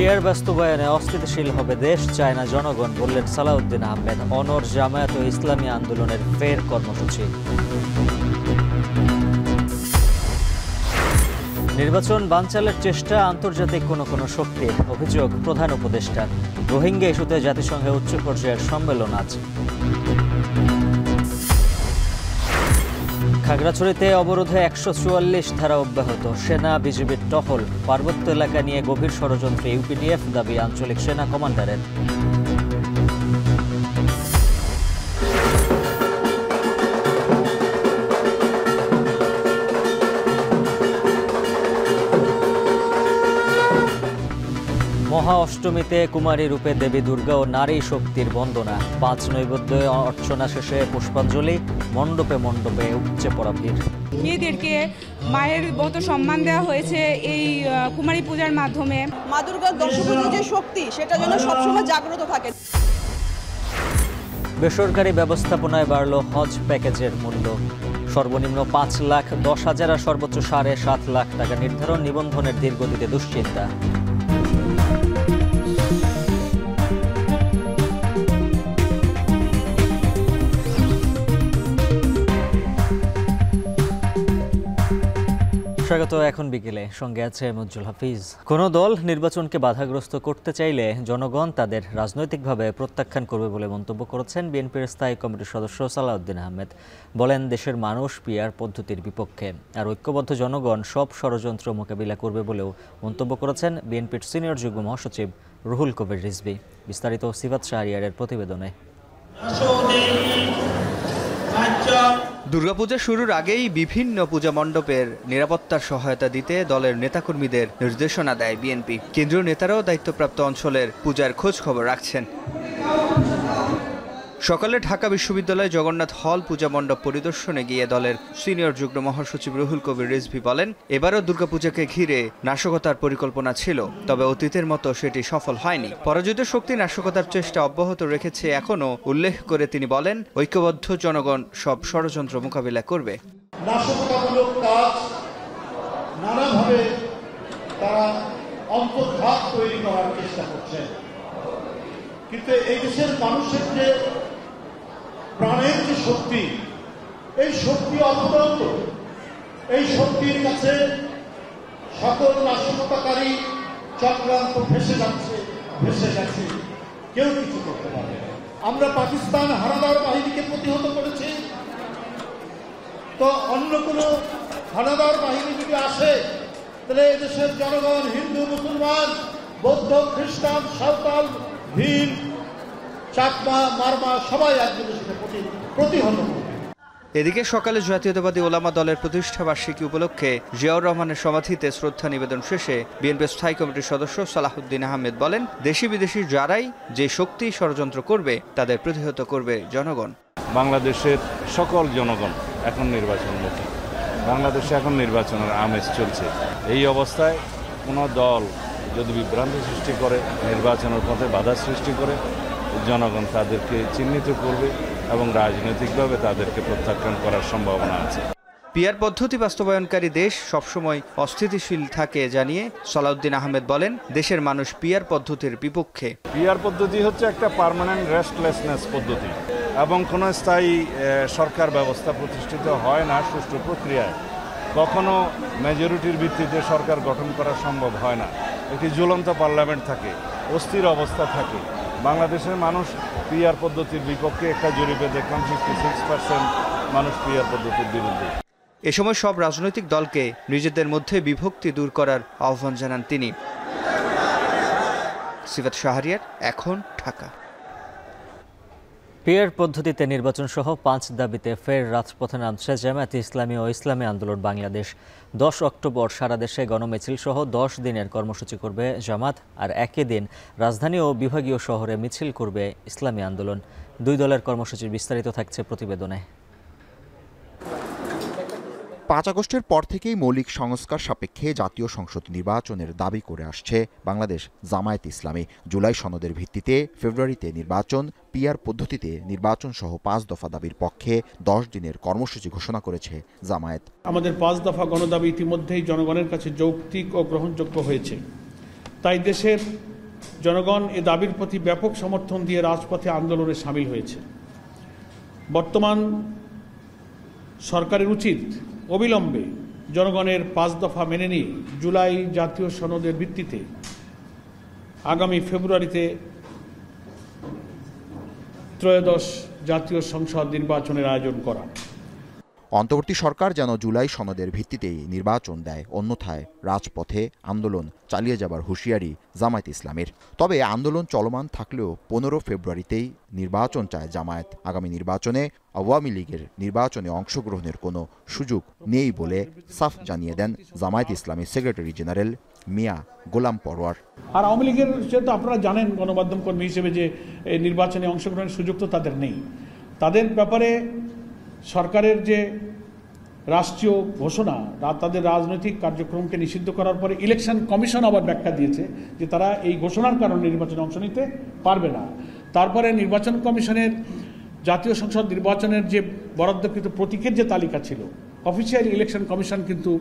Peer বাস্তবায়নে অস্থিতিশীল হবে দেশ চায় না জনগণ, বললেন সালাউদ্দিন আহমেদ। অনর জামায়াত ও ইসলামী আন্দোলনের ফের কর্মসূচি। নির্বাচন বানচালের চেষ্টা আন্তর্জাতিক কোনো শক্তির, অভিযোগ প্রধান উপদেষ্টা। রোহিঙ্গা ইস্যুতে জাতিসংঘে উচ্চ পর্যায়ের সম্মেলন আজ। খাগড়াছড়িতে অবরোধে ১৪৪ ধারা অব্যাহত, সেনা বিজিবির টহল। পার্বত্য এলাকা নিয়ে গভীর ষড়যন্ত্রে ইউপিডিএফ, দাবি আঞ্চলিক সেনা কমান্ডারের। মহা অষ্টমীতে কুমারী রূপে দেবী দুর্গা ও নারী শক্তির বন্দনা। ৫ নৈবেদ্য অর্চনা শেষে পুষ্পাঞ্জলি, মণ্ডপে মণ্ডপে উপচে পড়া ভিড়। মেয়েদেরকে মায়ের মতো সম্মান দেওয়া হয়েছে এই কুমারী পূজার মাধ্যমে। মা দুর্গার দশভুজ যে শক্তি, সেটা যেন সবসময় জাগ্রত থাকে। বেসরকারি ব্যবস্থাপনায় বাড়ল হজ প্যাকেজের মূল্য। সর্বনিম্ন ৫,১০,০০০ আর সর্বোচ্চ ৭.৫ লাখ টাকা নির্ধারণ। নিবন্ধনের ধীরগতিতে দুশ্চিন্তা। স্বাগত। এখন বিকেলে সঙ্গে আছে মজ্জুল হাফিজ। কোনো দল নির্বাচনকে বাধাগ্রস্ত করতে চাইলে জনগণ তাদের রাজনৈতিকভাবে প্রত্যাখ্যান করবে বলে মন্তব্য করেছেন বিএনপির স্থায়ী কমিটির সদস্য সালাউদ্দিন আহমেদ। বলেন, দেশের মানুষ পিআর পদ্ধতির বিপক্ষে, আর ঐক্যবদ্ধ জনগণ সব ষড়যন্ত্র মোকাবিলা করবে বলেও মন্তব্য করেছেন বিএনপির সিনিয়র যুগ্ম মহাসচিব রুহুল কবির রিজভী। বিস্তারিত সিফাত শাহরিয়ারের প্রতিবেদনে। দুর্গাপূজা শুরুর আগেই বিভিন্ন পূজা মণ্ডপের নিরাপত্তার সহায়তা দিতে দলের নেতাকর্মীদের নির্দেশনা দেয় বিএনপি। কেন্দ্রীয় নেতারাও দায়িত্বপ্রাপ্ত অঞ্চলের পূজার খোঁজ খবর রাখছেন। সকালে ঢাকা বিশ্ববিদ্যালয় জগন্নাথ হল পূজা মণ্ডপ পরিদর্শনে গিয়ে দলের সিনিয়র যুগ্ম মহাসচিব রুহুল কবির রিজভী বলেন, এবারও দুর্গাপূজাকে ঘিরে নাশকতার পরিকল্পনা ছিল, তবে অতীতের মতো সেটি সফল হয়নি। পরাজিত শক্তি নাশকতার চেষ্টা অব্যাহত রেখেছে এখনও। উল্লেখ করে তিনি বলেন, ঐক্যবদ্ধ জনগণ সব ষড়যন্ত্র মোকাবিলা করবে। নাশকতামূলক কাজ নানাভাবে তারা অন্তর্ঘাত তৈরি করার চেষ্টা করছে, কিন্তু এই দেশের মানুষের যে প্রাণের যে শক্তি, এই শক্তি অফুরন্ত। এই শক্তির কাছে সকল নাশকতাকারী চক্রান্ত ভেসে গেছে, কেউ কিছু করতে পারে। আমরা পাকিস্তান হানাদার বাহিনীকে প্রতিহত করেছি, তো অন্য কোনো হানাদার বাহিনী যদি আসে, তাহলে এদেশের জনগণ, হিন্দু, মুসলমান, বৌদ্ধ, খ্রিস্টান, সাঁওতাল, ভীম, চাকমা, মারমা সবাই একজনের সাথে প্রতিহত করবে। এদিকে সকালে জাতীয়তাবাদী ওলামা দলের প্রতিষ্ঠা বার্ষিকী উপলক্ষে জিয়াউর রহমানের সমাধিতে শ্রদ্ধা নিবেদন শেষে বিএনপির স্থায়ী কমিটির সদস্য সালাউদ্দিন আহমেদ বলেন, দেশি বিদেশি যারাই যে শক্তি ষড়যন্ত্র করবে তাদের প্রতিহত করবে জনগণ। বাংলাদেশের সকল জনগণ এখন নির্বাচনমুখী। বাংলাদেশে এখন নির্বাচনের আমেজ চলছে। এই অবস্থায় কোনো দল যদি বিভ্রান্তি সৃষ্টি করে, নির্বাচনের পথে বাধা সৃষ্টি করে, জনগণ তাদেরকে চিহ্নিত করবে এবং রাজনৈতিকভাবে তাদেরকে প্রত্যাখ্যান করার সম্ভাবনা আছে। পিআর পদ্ধতি বাস্তবায়নকারী দেশ সবসময় অস্থিতিশীল থাকে জানিয়ে সালাউদ্দিন আহমেদ বলেন, দেশের মানুষ পিআর পদ্ধতির বিপক্ষে। পিআর পদ্ধতি হচ্ছে একটা পার্মানেন্ট রেস্টলেসনেস পদ্ধতি এবং কোনো স্থায়ী সরকার ব্যবস্থা প্রতিষ্ঠিত হয় না সুষ্ঠু প্রক্রিয়ায়। কখনো মেজরিটির ভিত্তিতে সরকার গঠন করা সম্ভব হয় না। একটি ঝুলন্ত পার্লামেন্ট থাকে, অস্থির অবস্থা থাকে। বাংলাদেশের মানুষ পিআর পদ্ধতির বিপক্ষে। একটা জরিপে দেখলাম 66% মানুষ পিআর পদ্ধতির বিরুদ্ধে। এ সময় সব রাজনৈতিক দলকে নিজেদের মধ্যে বিভক্তি দূর করার আহ্বান জানান তিনি। সিফাত শাহরিয়ার, এখন ঢাকা। পিআর পদ্ধতিতে নির্বাচন সহ 5 দাবিতে ফের রাজপথে নামছে জামায়াতে ইসলামী ও ইসলামী আন্দোলন বাংলাদেশ। 10 অক্টোবর সারা দেশে গণমিছিল সহ 10 দিনের কর্মসূচি করবে জামাত, আর একই দিন রাজধানী ও বিভাগীয় শহরে মিছিল করবে ইসলামী আন্দোলন। দুই দলের কর্মসূচির বিস্তারিত থাকছে প্রতিবেদনে। 5 আগস্টের পর থেকেই মৌলিক সংস্কার সাপেক্ষে জাতীয় সংসদ নির্বাচনের দাবি করে আসছে বাংলাদেশ জামায়াতে ইসলামী। জুলাই সনদের ভিত্তিতে ফেব্রুয়ারিতে নির্বাচন, পিআর পদ্ধতিতে নির্বাচন সহ 5 দফা দাবির পক্ষে 10 দিনের কর্মসূচি ঘোষণা করেছে জামায়াত। আমাদের 5 দফা গণদাবি ইতিমধ্যেই জনগণের কাছে যৌক্তিক ও গ্রহণযোগ্য হয়েছে। তাই দেশের জনগণ এ দাবির প্রতি ব্যাপক সমর্থন দিয়ে রাজপথে আন্দোলনে সামিল হয়েছে। বর্তমান সরকারের উচিত অবিলম্বে জনগণের 5 দফা মেনে নিয়ে জুলাই জাতীয় সনদের ভিত্তিতে আগামী ফেব্রুয়ারিতে ত্রয়োদশ জাতীয় সংসদ নির্বাচনের আয়োজন করা। অন্তর্বর্তী সরকার যেন জুলাই সনদের ভিত্তিতেই নির্বাচন দেয়, অন্যথায় রাজপথে আন্দোলন চালিয়ে যাবার হুঁশিয়ারি জামায়াত ইসলামের। তবে আন্দোলন চলমান থাকলেও 15 ফেব্রুয়ারিতেই নির্বাচন চায় জামায়াত। আগামী নির্বাচনে আওয়ামী লীগের নির্বাচনে অংশগ্রহণের কোনো সুযোগ নেই বলে সাফ জানিয়ে দেন জামায়াত ইসলামের সেক্রেটারি জেনারেল মিয়া গোলাম পরোয়ার। আর আওয়ামী লীগের যেহেতু আপনারা জানেন গণমাধ্যম কর্মী হিসেবে যে নির্বাচনে অংশগ্রহণের সুযোগ তো তাদের নেই। তাদের ব্যাপারে সরকারের যে রাষ্ট্রীয় ঘোষণা, তাদের রাজনৈতিক কার্যক্রমকে নিষিদ্ধ করার পরে ইলেকশন কমিশন আবার ব্যাখ্যা দিয়েছে যে তারা এই ঘোষণার কারণে নির্বাচনে অংশ নিতে পারবে না। তারপরে নির্বাচন কমিশনের জাতীয় সংসদ নির্বাচনের যে বরাদ্দকৃত প্রতীকের যে তালিকা ছিল, অফিসিয়াল ইলেকশন কমিশন কিন্তু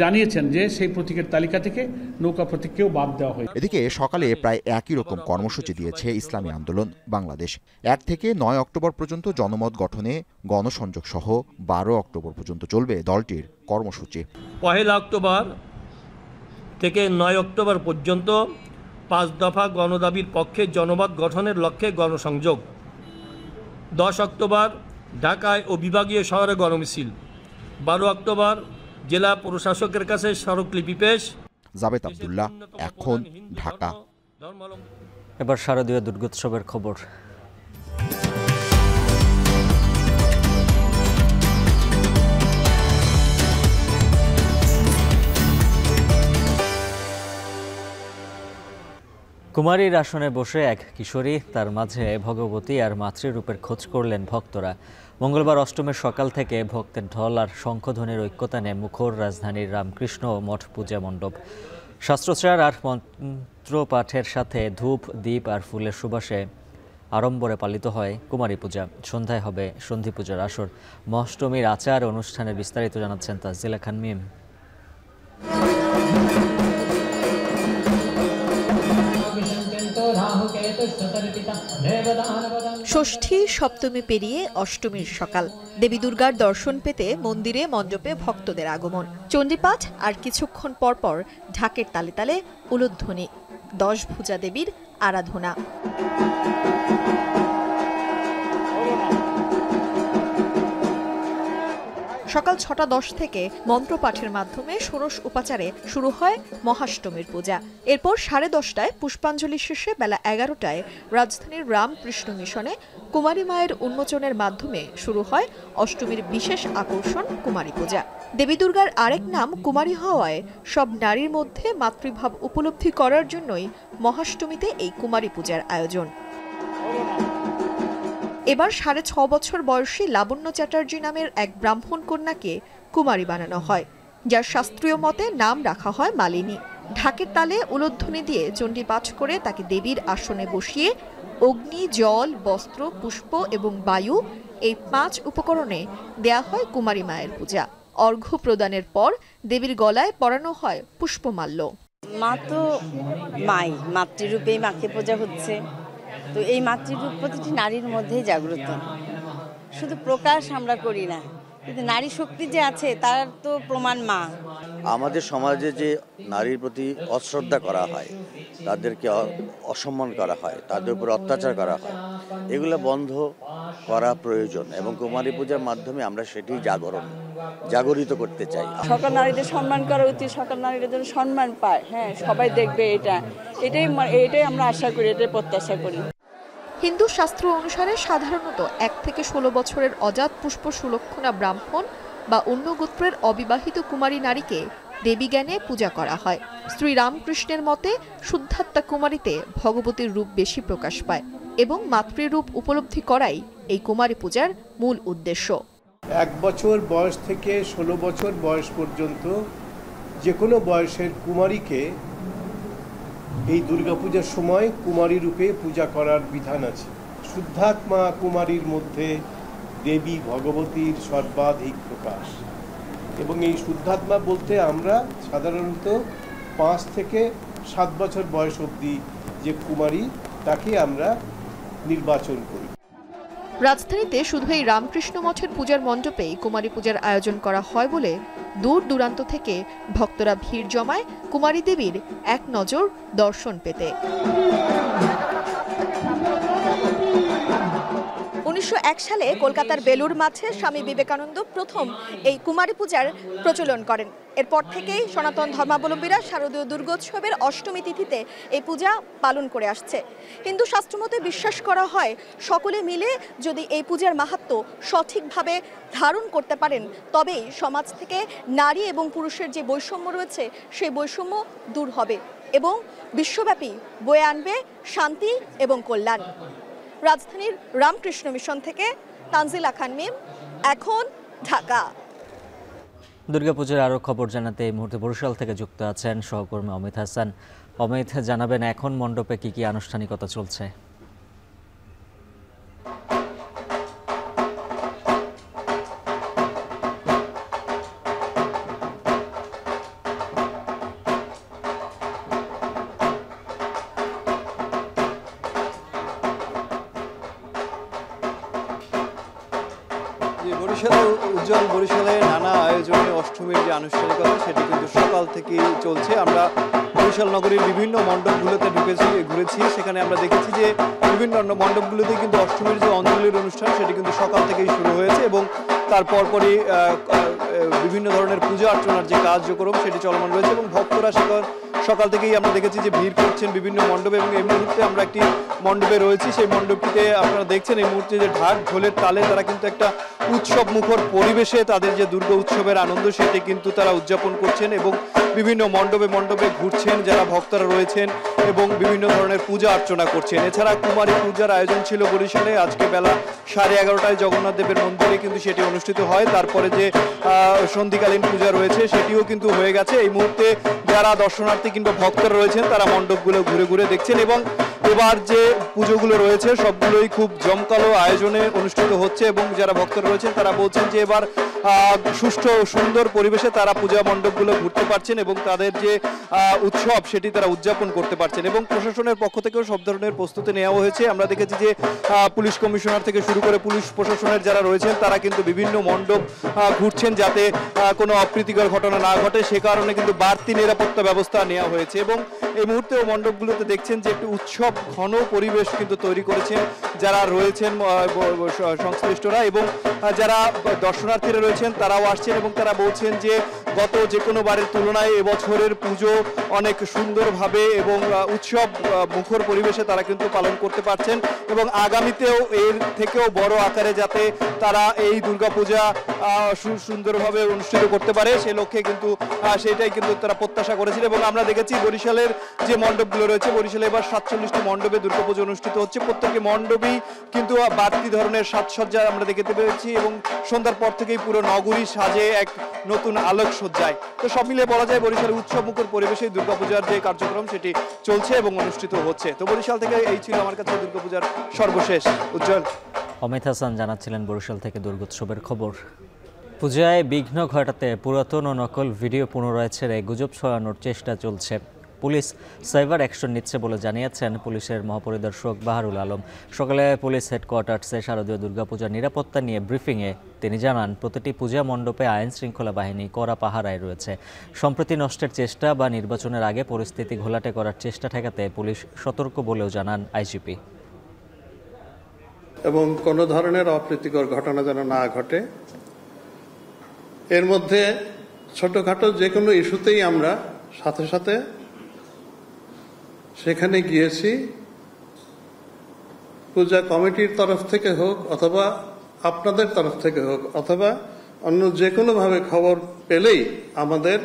জানিয়েছেন যে সেই প্রতীকের তালিকা থেকে নৌকা প্রতীককেও বাদ দেওয়া হয়। এদিকে সকালে প্রায় একই রকম কর্মসূচি দিয়েছে ইসলামী আন্দোলন বাংলাদেশ। 1 থেকে 9 অক্টোবর পর্যন্ত জনমত গঠনে গণসংযোগ সহ 12 অক্টোবর পর্যন্ত চলবে দলটির কর্মসূচি। 1 অক্টোবর থেকে 9 অক্টোবর পর্যন্ত 5 দফা গণদাবির পক্ষে জনমত গঠনের লক্ষ্যে গণসংযোগ। 10 অক্টোবর ঢাকায় ও বিভাগীয় শহরে গণমিছিল। 12 অক্টোবর জেলা প্রশাসকের কাছে স্মারকলিপি পেশ। জাবেদ আব্দুল্লাহ, এখন, ঢাকা। এবার শারদীয় দুর্গোৎসবের খবর। কুমারীর আসনে বসে এক কিশোরী, তার মাঝে ভগবতী আর মাতৃরূপের খোঁজ করলেন ভক্তরা। মঙ্গলবার অষ্টমীর সকাল থেকে ভক্তের ঢল আর শঙ্খধ্বনির ঐক্যতানে মুখর রাজধানীর রামকৃষ্ণ মঠ পূজা মণ্ডপ। শাস্ত্রোচ্চার আর মন্ত্রপাঠের সাথে ধূপ, দীপ আর ফুলের সুবাসে আড়ম্বরে পালিত হয় কুমারী পূজা। সন্ধ্যায় হবে সন্ধি পূজার আসর। মহাষ্টমীর আচার অনুষ্ঠানের বিস্তারিত জানাচ্ছেন তাজিলা খান মিম। ষষ্ঠী সপ্তমী পেরিয়ে অষ্টমীর সকাল। দেবী দুর্গার দর্শন পেতে মন্দিরে মণ্ডপে ভক্তদের আগমন। চণ্ডীপাঠ আর কিছুক্ষণ পরপর ঢাকের তালে তালে উলুধ্বনি। 10 ভুজা দেবীর আরাধনা। সকাল 6:10 থেকে মন্ত্রপাঠের মাধ্যমে ষোড়শ উপাচারে শুরু হয় মহাষ্টমীর পূজা। এরপর 10:30টায় পুষ্পাঞ্জলি শেষে বেলা 11টায় রাজধানীর রামকৃষ্ণ মিশনে কুমারী মায়ের উন্মোচনের মাধ্যমে শুরু হয় অষ্টমীর বিশেষ আকর্ষণ কুমারী পূজা। দেবী দুর্গার আরেক নাম কুমারী হওয়ায় সব নারীর মধ্যে মাতৃভাব উপলব্ধি করার জন্যই মহাষ্টমীতে এই কুমারী পূজার আয়োজন। এবার 6.5 বছর বয়সী লাবণ্য চ্যাটার্জি নামের এক ব্রাহ্মণ কন্যাকে কুমারী বানানো হয়, যার শাস্ত্রীয় মতে নাম রাখা হয় মালিনী। ঢাকের তালে উলুধ্বনি দিয়ে চণ্ডী পাঠ করে তাকে দেবীর আসনে বসিয়ে অগ্নি, জল, বস্ত্র, পুষ্প এবং বায়ু এই 5 উপকরণে দেয়া হয় কুমারী মায়ের পূজা। অর্ঘ্য প্রদানের পর দেবীর গলায় পরানো হয় পুষ্পমাল্য। মা তো মাই, মাতৃরূপেই মাকে পূজা হচ্ছে। তো এই মাতৃরূপ প্রতিটি নারীর মধ্যেই জাগ্রত। শুধু প্রকাশ আমরা করি না, কিন্তু নারী শক্তি যে আছে তার তো প্রমাণ মা। আমাদের সমাজে যে নারীর প্রতি অশ্রদ্ধা করা হয়, তাদেরকে অসম্মান করা হয়, তাদের উপর অত্যাচার করা হয়, এগুলো বন্ধ করা প্রয়োজন এবং কুমারী পূজার মাধ্যমে আমরা সেটি জাগরিত করতে চাই। সকল নারীদের সম্মান করা উচিত, সকল নারীদের যেন সম্মান পায়। হ্যাঁ, সবাই দেখবে এটাই আমরা আশা করি, এটাই প্রত্যাশা করি। হিন্দু শাস্ত্র অনুসারে সাধারণত 1 থেকে 16 বছরের অজাত পুষ্প সুলক্ষণা ব্রাহ্মণ বা অন্য গোত্রের অবিবাহিত কুমারী নারীকে দেবী জ্ঞানে পূজা করা হয়। শ্রী রামকৃষ্ণের মতে শুদ্ধাত্মা কুমারীতে ভগবতীর রূপ বেশি প্রকাশ পায় এবং মাতৃরূপ উপলব্ধি করাই এই কুমারী পূজার মূল উদ্দেশ্য। 1 বছর বয়স থেকে 16 বছর বয়স পর্যন্ত যে কোনো বয়সের কুমারীকে এই দুর্গাপূজার সময় কুমারী রূপে পূজা করার বিধান আছে। শুদ্ধাত্মা কুমারীর মধ্যে দেবী ভগবতীর সর্বাধিক প্রকাশ এবং এই শুদ্ধাত্মা বলতে আমরা সাধারণত 5 থেকে 7 বছর বয়স অবধি যে কুমারী তাকে আমরা নির্বাচন করি। রাজধানীতে শুধু এই রামকৃষ্ণ মঠের পূজার মণ্ডপেই কুমারী পূজার আয়োজন করা হয় বলে দূর দূরান্ত থেকে ভক্তরা ভিড় জমায় কুমারী দেবীর এক নজর দর্শন পেতে। 1901 সালে কলকাতার বেলুর মাঠে স্বামী বিবেকানন্দ প্রথম এই কুমারী পূজার প্রচলন করেন। এরপর থেকেই সনাতন ধর্মাবলম্বীরা শারদীয় দুর্গোৎসবের অষ্টমী তিথিতে এই পূজা পালন করে আসছে। হিন্দু শাস্ত্রমতে বিশ্বাস করা হয় সকলে মিলে যদি এই পূজার মাহাত্ম্য সঠিকভাবে ধারণ করতে পারেন তবেই সমাজ থেকে নারী এবং পুরুষের যে বৈষম্য রয়েছে সেই বৈষম্য দূর হবে এবং বিশ্বব্যাপী বয়ে আনবে শান্তি এবং কল্যাণ। রাজধানীর রামকৃষ্ণ মিশন থেকে তানজিলা খান মিম, এখন ঢাকা। দুর্গাপূজার আরও খবর জানাতে এই মুহূর্তে বরিশাল থেকে যুক্ত আছেন সহকর্মী অমিত হাসান। অমিত, জানাবেন এখন মণ্ডপে কি কি আনুষ্ঠানিকতা চলছে? বরিশালে নানা আয়োজনে অষ্টমীর যে আনুষ্ঠানিকতা সেটি কিন্তু সকাল থেকেই চলছে। আমরা বরিশাল নগরীর বিভিন্ন মণ্ডপগুলোতে ঘুরেছি, সেখানে আমরা দেখেছি যে বিভিন্ন মণ্ডপগুলোতে কিন্তু অষ্টমীর যে অঞ্জলির অনুষ্ঠান সেটি কিন্তু সকাল থেকেই শুরু হয়েছে এবং তার পরপরই বিভিন্ন ধরনের পূজা অর্চনার যে কার্যক্রম সেটি চলমান রয়েছে এবং ভক্তরা সকাল থেকেই আমরা দেখেছি যে ভিড় করছেন বিভিন্ন মণ্ডপে। এবং এই মুহূর্তে আমরা একটি মণ্ডপে রয়েছি, সেই মণ্ডপটিতে আপনারা দেখছেন এই মুহূর্তে যে ঢাক ঢোলের তালে তারা কিন্তু একটা উৎসব মুখর পরিবেশে তাদের যে দুর্গা উৎসবের আনন্দ সেটি কিন্তু তারা উদযাপন করছেন এবং বিভিন্ন মণ্ডপে ঘুরছেন যারা ভক্তরা রয়েছেন এবং বিভিন্ন ধরনের পূজা অর্চনা করছেন। এছাড়া কুমারী পূজার আয়োজন ছিল বরিশালে আজকে বেলা 11:30টায় জগন্নাথ দেবের মন্দিরে কিন্তু সেটি অনুষ্ঠিত হয়। তারপরে যে সন্ধিকালীন পূজা রয়েছে সেটিও কিন্তু হয়ে গেছে। এই মুহূর্তে যারা দর্শনার্থী কিংবা ভক্তরা রয়েছেন তারা মণ্ডপগুলো ঘুরে ঘুরে দেখছেন এবং এবার যে পুজোগুলো রয়েছে সবগুলোই খুব জমকালো আয়োজনে অনুষ্ঠিত হচ্ছে এবং যারা ভক্তরা রয়েছেন তারা বলছেন যে এবার সুষ্ঠু সুন্দর পরিবেশে তারা পূজা মণ্ডপগুলো ঘুরতে পারছেন এবং তাদের যে উৎসব সেটি তারা উদযাপন করতে পারছেন এবং প্রশাসনের পক্ষ থেকেও সব ধরনের প্রস্তুতি নেওয়া হয়েছে। আমরা দেখেছি যে পুলিশ কমিশনার থেকে শুরু করে পুলিশ প্রশাসনের যারা রয়েছেন তারা কিন্তু বিভিন্ন মণ্ডপ ঘুরছেন যাতে কোনো অপ্রীতিকর ঘটনা না ঘটে, সে কারণে কিন্তু বাড়তি নিরাপত্তা ব্যবস্থা নেওয়া হয়েছে এবং এই মুহূর্তেও মণ্ডপগুলোতে দেখছেন যে একটি উৎসব ঘন পরিবেশ কিন্তু তৈরি করেছেন যারা রয়েছেন সংশ্লিষ্টরা এবং যারা দর্শনার্থীরা রয়েছেন তারাও আসছেন এবং তারা বলছেন যে গত যে কোনো বারের তুলনায় এবছরের পুজো অনেক সুন্দরভাবে এবং উৎসব মুখর পরিবেশে তারা কিন্তু পালন করতে পারছেন এবং আগামীতেও এর থেকেও বড় আকারে যাতে তারা এই দুর্গাপূজা সুন্দরভাবে অনুষ্ঠিত করতে পারে সে লক্ষ্যে কিন্তু সেটাই কিন্তু তারা প্রত্যাশা করেছিল। এবং আমরা দেখেছি বরিশালের যে মণ্ডপগুলো রয়েছে, বরিশালে এবার 47টি মণ্ডপে দুর্গাপূজা অনুষ্ঠিত হচ্ছে। প্রত্যেকটি মণ্ডপেই কিন্তু বাড়তি ধরনের সাজসজ্জা আমরা দেখতে পেয়েছি এবং সন্ধ্যার পর থেকেই পুরো নগরী সাজে এক নতুন আলোকসজ্জায়। তো সব মিলিয়ে বলা যায় বরিশালে উৎসব মুখর পরিবেশে দুর্গাপূজার যে কার্যক্রম সেটি চলছে এবং অনুষ্ঠিত হচ্ছে। তো বরিশাল থেকে এই ছিল আমার কাছে দুর্গাপূজার সর্বশেষ। উজ্জ্বল। অমিত হাসান জানাচ্ছিলেন বরিশাল থেকে দুর্গোৎসবের খবর। পূজায় বিঘ্ন ঘটাতে পুরাতন ও নকল ভিডিও পুনরায় ছেড়ে গুজব ছড়ানোর চেষ্টা চলছে। পুলিশ সাইবার অ্যাকশন নিচ্ছে বলে জানিয়েছেন পুলিশের মহাপরিদর্শক বাহারুল আলম। সকালে পুলিশ হেডকোয়ার্টার্সে শারদীয় দুর্গাপূজার নিরাপত্তা নিয়ে ব্রিফিংয়ে তিনি জানান প্রতিটি পূজা মণ্ডপে আইন শৃঙ্খলা বাহিনী কড়া পাহারায় রয়েছে। সম্প্রতি নষ্টের চেষ্টা বা নির্বাচনের আগে পরিস্থিতি ঘোলাটে করার চেষ্টা ঠেকাতে পুলিশ সতর্ক বলেও জানান আইজিপি। এবং কোনো ধরনের অপ্রীতিকর ঘটনা যেন না ঘটে। এর মধ্যে ছোটখাটো যে কোনো ইস্যুতেই আমরা সাথে সাথে সেখানে গিয়েছি, পূজা কমিটির তরফ থেকে হোক অথবা আপনাদের তরফ থেকে হোক অথবা অন্য যে কোনোভাবে খবর পেলেই আমাদের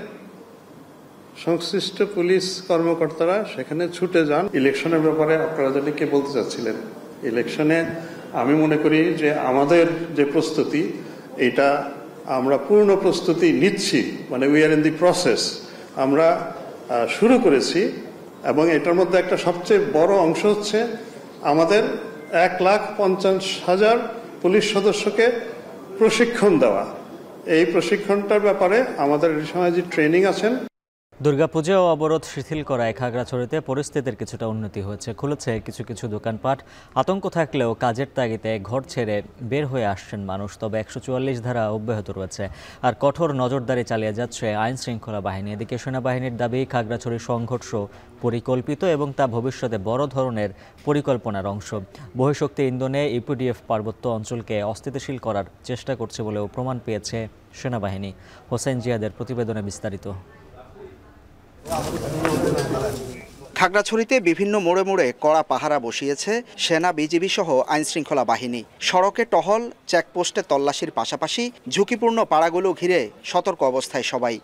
সংশ্লিষ্ট পুলিশ কর্মকর্তারা সেখানে ছুটে যান। ইলেকশনের ব্যাপারে আপনারা জানি কে বলতে চাচ্ছিলেন, ইলেকশনে আমি মনে করি যে আমাদের যে প্রস্তুতি এটা আমরা পূর্ণ প্রস্তুতি নিচ্ছি, মানে we are in the process, আমরা শুরু করেছি এবং এটার মধ্যে একটা সবচেয়ে বড় অংশ হচ্ছে আমাদের 1,50,000 পুলিশ সদস্যকে প্রশিক্ষণ দেওয়া। এই প্রশিক্ষণটার ব্যাপারে আমাদের এই সময় যে ট্রেনিং আছেন দুর্গাপূজাও অবরোধ শিথিল করায় খাগড়াছড়িতে পরিস্থিতির কিছুটা উন্নতি হয়েছে। খুলেছে কিছু কিছু দোকানপাট। আতঙ্ক থাকলেও কাজের তাগিদে ঘর ছেড়ে বের হয়ে আসছেন মানুষ। তবে 144 ধারা অব্যাহত রয়েছে আর কঠোর নজরদারি চালিয়ে যাচ্ছে আইন শৃঙ্খলা বাহিনী। এদিকে সেনাবাহিনীর দাবি খাগড়াছড়ি সংঘর্ষ পরিকল্পিত এবং তা ভবিষ্যতে বড় ধরনের পরিকল্পনার অংশ। বহিঃশক্তি ইন্ধনে ইপিডিএফ পার্বত্য অঞ্চলকে অস্থিতিশীল করার চেষ্টা করছে বলেও প্রমাণ পেয়েছে সেনাবাহিনী। হোসেন জিয়াদের প্রতিবেদনে বিস্তারিত। খাগড়াছড়িতে বিভিন্ন মোড়ে মোড়ে কড়া পাহারা বসিয়েছে সেনা, বিজিবি সহ আইনশৃঙ্খলা বাহিনী। সড়কে টহল, চেকপোস্টে তল্লাশির পাশাপাশি ঝুঁকিপূর্ণ পাড়াগুলো ঘিরে সতর্ক অবস্থায় সবাই।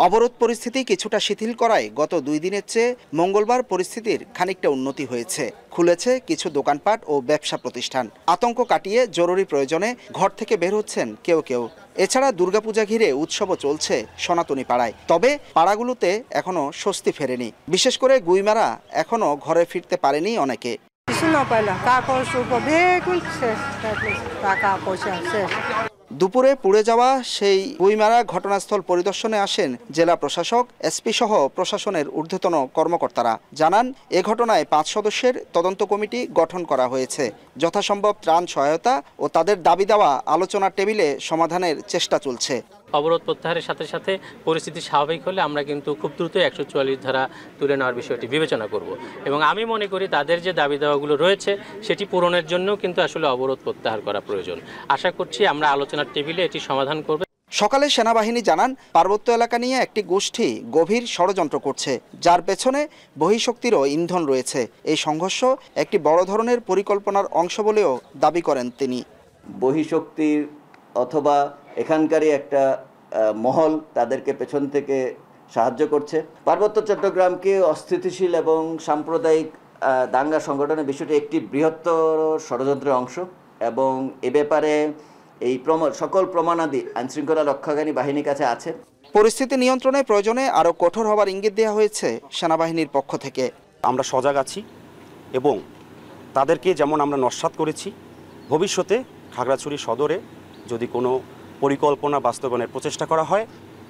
অবরোধ পরিস্থিতি কিছুটা শিথিল করায় গত 2 দিনের চেয়ে মঙ্গলবার পরিস্থিতির খানিকটা উন্নতি হয়েছে। খুলেছে কিছু দোকানপাট ও ব্যবসা প্রতিষ্ঠান। আতঙ্ক কাটিয়ে জরুরি প্রয়োজনে ঘর থেকে বের হচ্ছেন কেউ কেউ। এছাড়া দুর্গাপূজা ঘিরে উৎসবও চলছে সনাতনী পাড়ায়। তবে পাড়াগুলোতে এখনো স্বস্তি ফেরেনি। বিশেষ করে গুইমারা এখনো ঘরে ফিরতে পারেনি অনেকে। দুপুরে পুড়ে যাওয়া সেই গুইমারা ঘটনাস্থল পরিদর্শনে আসেন জেলা প্রশাসক, এসপি সহ প্রশাসনের ঊর্ধ্বতন কর্মকর্তারা। জানান, এ ঘটনায় 5 সদস্যের তদন্ত কমিটি গঠন করা হয়েছে। যথাসম্ভব ত্রাণ সহায়তা ও তাদের দাবি দেওয়া আলোচনার টেবিলে সমাধানের চেষ্টা চলছে। অবরোধ প্রত্যাহারের সাথে সাথে পরিস্থিতি স্বাভাবিক হলে আমরা কিন্তু খুব দ্রুত 144 ধারা তুলে নেওয়ার বিষয়টি বিবেচনা করব এবং আমি মনে করি তাদের যে দাবি দেওয়াগুলো রয়েছে সেটি পূরণের জন্য কিন্তু আসলে অবরোধ প্রত্যাহার করা প্রয়োজন। আশা করছি আমরা আলোচনার টেবিলে এটি সমাধান করব। সকালে সেনাবাহিনী জানান, পার্বত্য এলাকা নিয়ে একটি গোষ্ঠী গভীর ষড়যন্ত্র করছে, যার পেছনে বহিঃশক্তিরও ইন্ধন রয়েছে। এই সংঘর্ষ একটি বড় ধরনের পরিকল্পনার অংশ বলেও দাবি করেন তিনি। বহিঃশক্তির অথবা এখানকারই একটা মহল তাদেরকে পেছন থেকে সাহায্য করছে। পার্বত্য চট্টগ্রামকে অস্থিতিশীল এবং সাম্প্রদায়িক দাঙ্গা সংগঠনের বিষয়টি একটি বৃহত্তর ষড়যন্ত্রের অংশ এবং এ ব্যাপারে এই সকল প্রমাণাদি আইনশৃঙ্খলা রক্ষাকারী বাহিনীর কাছে আছে। পরিস্থিতি নিয়ন্ত্রণে প্রয়োজনে আরও কঠোর হওয়ার ইঙ্গিত দেওয়া হয়েছে সেনাবাহিনীর পক্ষ থেকে। আমরা সজাগ আছি এবং তাদেরকে যেমন আমরা নস্যাৎ করেছি, ভবিষ্যতে খাগড়াছড়ি সদরে যদি কোনো পরিকল্পনা বাস্তবায়নের প্রচেষ্টা করা হয়,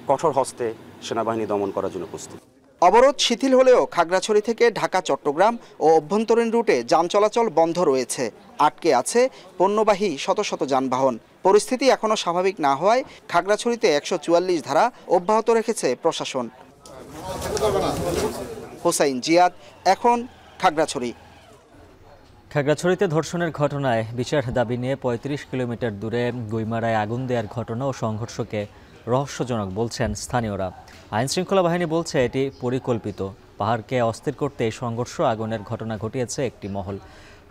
কঠোর হস্তে সেনাবাহিনী দমন করার জন্য প্রস্তুত। অবরোধ শিথিল হলেও খাগড়াছড়ি থেকে ঢাকা, চট্টগ্রাম ও অভ্যন্তরীণ রুটে যান চলাচল বন্ধ রয়েছে। আটকে আছে পণ্যবাহী শত শত যানবাহন। পরিস্থিতি এখনও স্বাভাবিক না হওয়ায় খাগড়াছড়িতে 144 ধারা অব্যাহত রেখেছে প্রশাসন। হোসেন জিয়াদ, এখন খাগড়াছড়ি। খাগড়াছড়িতে ধর্ষণের ঘটনায় বিচার দাবি নিয়ে 35 কিলোমিটার দূরে গুইমারায় আগুন দেওয়ার ঘটনা ও সংঘর্ষকে রহস্যজনক বলছেন স্থানীয়রা। আইনশৃঙ্খলা বাহিনী বলছে এটি পরিকল্পিত। পাহাড়কে অস্থির করতে এই সংঘর্ষ আগুনের ঘটনা ঘটিয়েছে একটি মহল।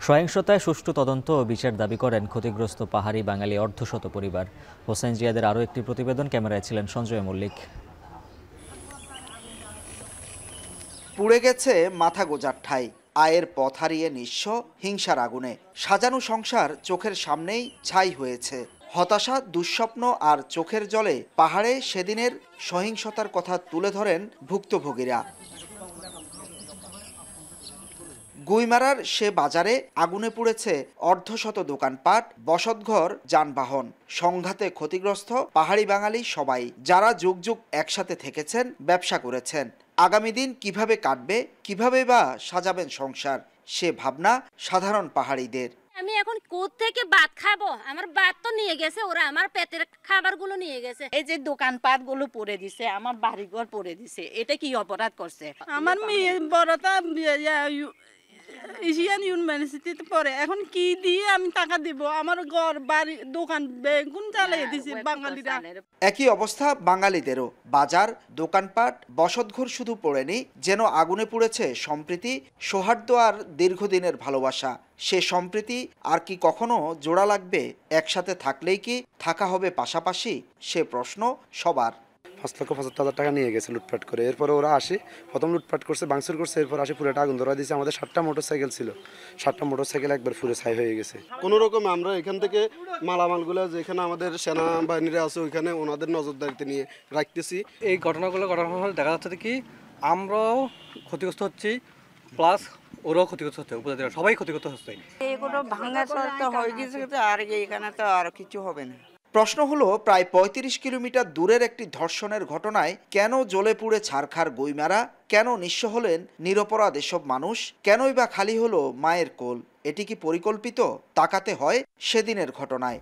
সহিংসতায় সুষ্ঠু তদন্ত ও বিচার দাবি করেন ক্ষতিগ্রস্ত পাহাড়ি বাঙালি অর্ধশত পরিবার। হোসেন জিয়াদের আরও একটি প্রতিবেদন, ক্যামেরায় ছিলেন সঞ্জয় মল্লিক। পুড়ে গেছে মাথা গোজার ঠাই। আয়ের পথ হারিয়ে নিঃস্ব হিংসার আগুনে সাজানো সংসার চোখের সামনেই ছাই হয়েছে। হতাশা, দুঃস্বপ্ন আর চোখের জলে পাহাড়ে সেদিনের সহিংসতার কথা তুলে ধরেন ভুক্তভোগীরা। গুইমারার সে বাজারে আগুনে পুড়েছে অর্ধশত দোকানপাট, বসতঘর, যানবাহন। সংঘাতে ক্ষতিগ্রস্ত পাহাড়ি বাঙালি সবাই, যারা যুগ যুগ একসাথে থেকেছেন, ব্যবসা করেছেন। আগামী দিন কিভাবে কাটবে, কিভাবে বা সাজাবেন সংসার, সে ভাবনা সাধারণ পাহাড়িদের। আমি এখন কোত্থেকে ভাত খাবো? আমার ভাত তো নিয়ে গেছে ওরা, আমার পেটের খাবারগুলো নিয়ে গেছে। এই যে দোকানপাট গুলো পড়ে দিছে, আমার বাড়িঘর পড়ে দিছে, এটা কি অপরাধ করছে? আমার মেয়ে বড়টা এশিয়ান ইউনিভার্সিটিতে পড়ে, এখন কি দিয়ে আমি টাকা দিব? আমার ঘর বাড়ি দোকান বেগুন জ্বালিয়ে দিছে বাঙালিরা। একই অবস্থা বাঙালিদেরও। বাজার, দোকানপাট, বসতঘর শুধু পড়েনি, যেন আগুনে পুড়েছে সম্প্রীতি, সৌহার্দ্য আর দীর্ঘদিনের ভালোবাসা। সে সম্প্রীতি আর কি কখনো জোড়া লাগবে? একসাথে থাকলেই কি থাকা হবে পাশাপাশি? সে প্রশ্ন সবার। 5,75,000 টাকা নিয়ে গেছে লুটপাট করে। এরপরে ওরা আসে, প্রথম লুটপাট করছে, ভাঙচুর করছে, এরপর আসে পুরোটা আগুন ধরা দিয়েছে। আমাদের 7টা মোটরসাইকেল ছিল, 7টা মোটরসাইকেল একবার পুরো ছাই হয়ে গেছে। কোনো রকম আমরা এখান থেকে মালামালগুলো যেখানে আমাদের সেনাবাহিনীরা আছে ওইখানে ওনাদের নজরদারিতে নিয়ে রাখতেছি। এই ঘটনাগুলো ঘটার ফলে দেখা যাচ্ছে কি আমরাও ক্ষতিগ্রস্ত হচ্ছি, প্লাস ওরাও ক্ষতিগ্রস্ত হচ্ছে, উপজাতিরা সবাই ক্ষতিগ্রস্ত হচ্ছে। এগুলো ভাঙা তো হয়ে গেছে আর এখানে তো আর কিছু হবে না। প্রশ্ন হলো, প্রায় ৩৫ কিলোমিটার দূরের একটি ধর্ষণের ঘটনায় কেন জ্বলে পুড়ে ছারখার গুইমারা, কেন নিঃস্ব হলেন নিরপরাধ এসব মানুষ, কেনই বা খালি হলো মায়ের কোল? এটি কি পরিকল্পিত? তাকাতে হয় সেদিনের ঘটনায়।